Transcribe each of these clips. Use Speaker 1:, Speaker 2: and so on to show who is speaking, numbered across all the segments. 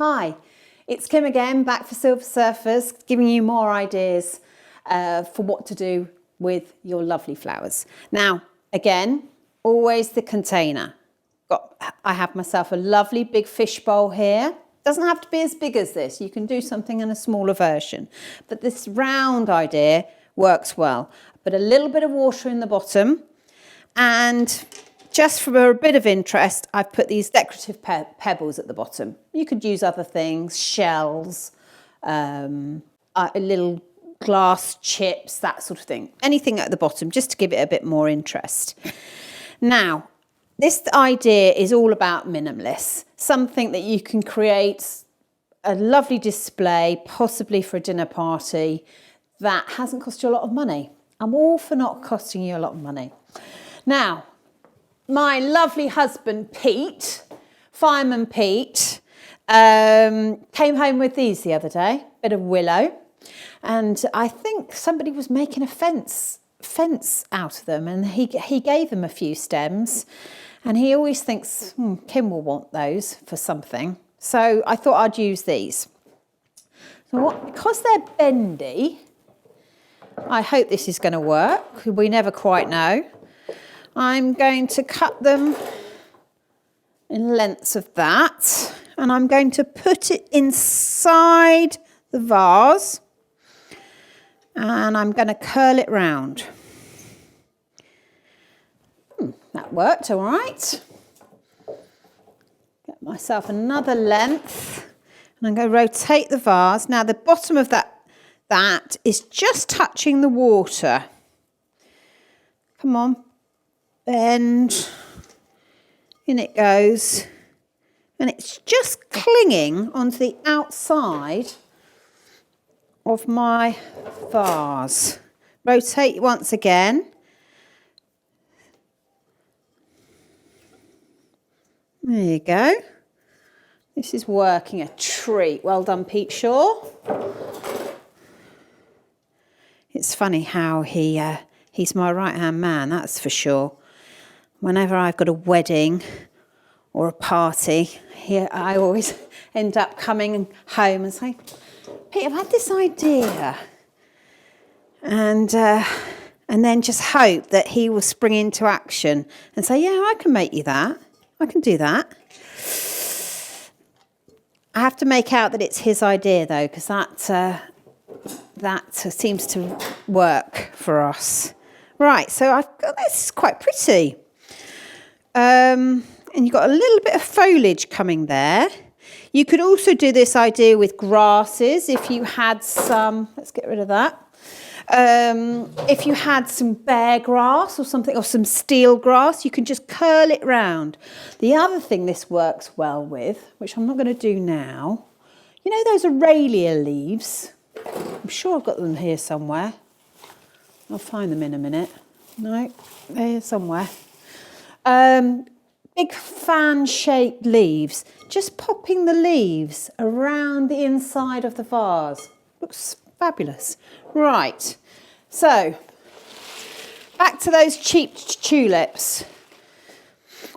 Speaker 1: Hi, it's Kim again, back for Silver Surfers, giving you more ideas for what to do with your lovely flowers. Now, again, always the container. I have myself a lovely big fishbowl here. Doesn't have to be as big as this. You can do something in a smaller version. But this round idea works well. Put a little bit of water in the bottom, and just for a bit of interest, I've put these decorative pebbles at the bottom. You could use other things, shells, little glass chips, that sort of thing. Anything at the bottom, just to give it a bit more interest. Now, this idea is all about minimalist. Something that you can create a lovely display, possibly for a dinner party, that hasn't cost you a lot of money. I'm all for not costing you a lot of money. Now, my lovely husband, Pete, Fireman Pete, came home with these the other day, bit of willow. And I think somebody was making a fence out of them, and he gave them a few stems. And he always thinks, Kim will want those for something. So I thought I'd use these. So because they're bendy, I hope this is going to work. We never quite know. I'm going to cut them in lengths of that, and I'm going to put it inside the vase, and I'm going to curl it round. That worked all right. Get myself another length, and I'm going to rotate the vase. Now the bottom of that is just touching the water. Come on. Bend, in it goes, and it's just clinging onto the outside of my vase. Rotate once again. There you go. This is working a treat. Well done, Pete Shaw. It's funny how he's my right-hand man, that's for sure. Whenever I've got a wedding or a party, I always end up coming home and saying, Pete, I've had this idea. And then just hope that he will spring into action and say, yeah, I can make you that. I can do that. I have to make out that it's his idea, though, because that seems to work for us. Right, so I've got this is quite pretty. And you've got a little bit of foliage coming there. You could also do this idea with grasses if you had some, let's get rid of that. If you had some bare grass or something, or some steel grass, you can just curl it round. The other thing this works well with, which I'm not going to do now, you know those Aurelia leaves? I'm sure I've got them here somewhere. I'll find them in a minute. No, they're here somewhere. Big fan-shaped leaves. Just popping the leaves around the inside of the vase. Looks fabulous. Right, so back to those cheap tulips.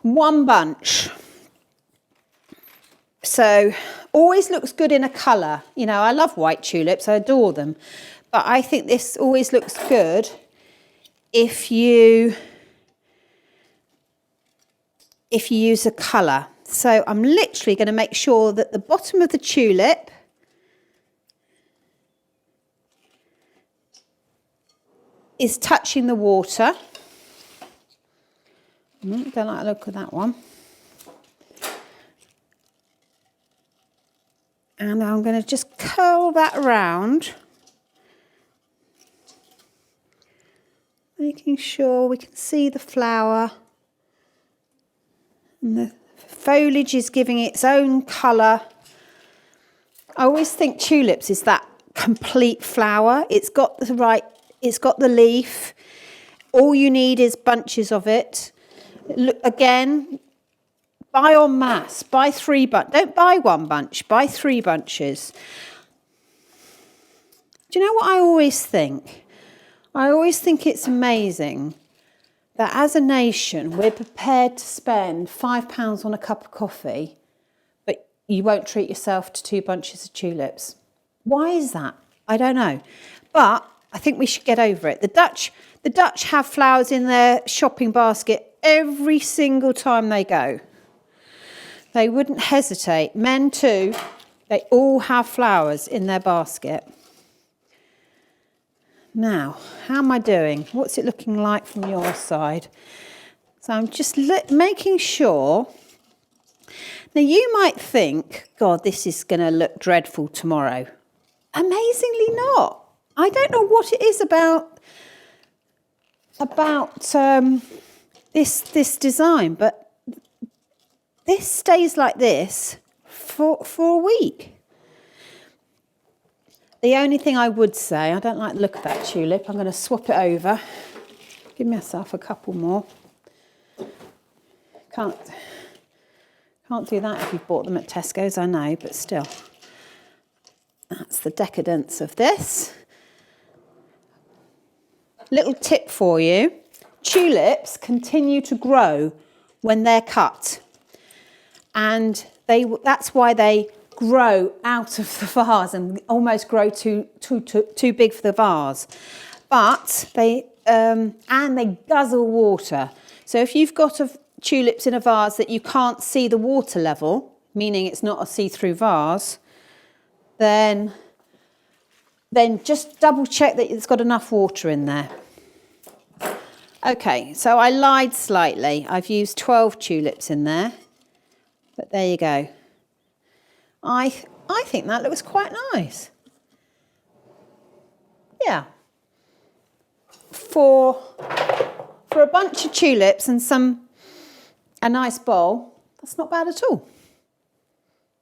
Speaker 1: One bunch. So always looks good in a colour. You know, I love white tulips, I adore them. But I think this always looks good if you use a colour. So I'm literally going to make sure that the bottom of the tulip is touching the water. Don't like the look of that one. And I'm going to just curl that around, making sure we can see the flower. And the foliage is giving its own colour. I always think tulips is that complete flower. It's got the leaf. All you need is bunches of it. Look, again, buy en masse. Buy 3 bunches. Don't buy 1 bunch. Buy 3 bunches. Do you know what I always think? I always think it's amazing that as a nation, we're prepared to spend £5 on a cup of coffee, but you won't treat yourself to 2 bunches of tulips. Why is that? I don't know. But I think we should get over it. The Dutch have flowers in their shopping basket every single time they go. They wouldn't hesitate. Men too. They all have flowers in their basket. Now, how am I doing? What's it looking like from your side? So I'm just making sure. Now you might think, God, this is going to look dreadful tomorrow. Amazingly not. I don't know what it is about this design, but this stays like this for a week. The only thing I would say, I don't like the look of that tulip. I'm going to swap it over. Give myself a couple more. Can't do that if you've bought them at Tesco's, I know, but still. That's the decadence of this. Little tip for you. Tulips continue to grow when they're cut. And that's why they grow out of the vase and almost grow too big for the vase. But they guzzle water. So if you've got tulips in a vase that you can't see the water level, meaning it's not a see-through vase, then just double check that it's got enough water in there. Okay, so I lied slightly. I've used 12 tulips in there, but there you go. I think that looks quite nice. Yeah. For a bunch of tulips and a nice bowl, that's not bad at all.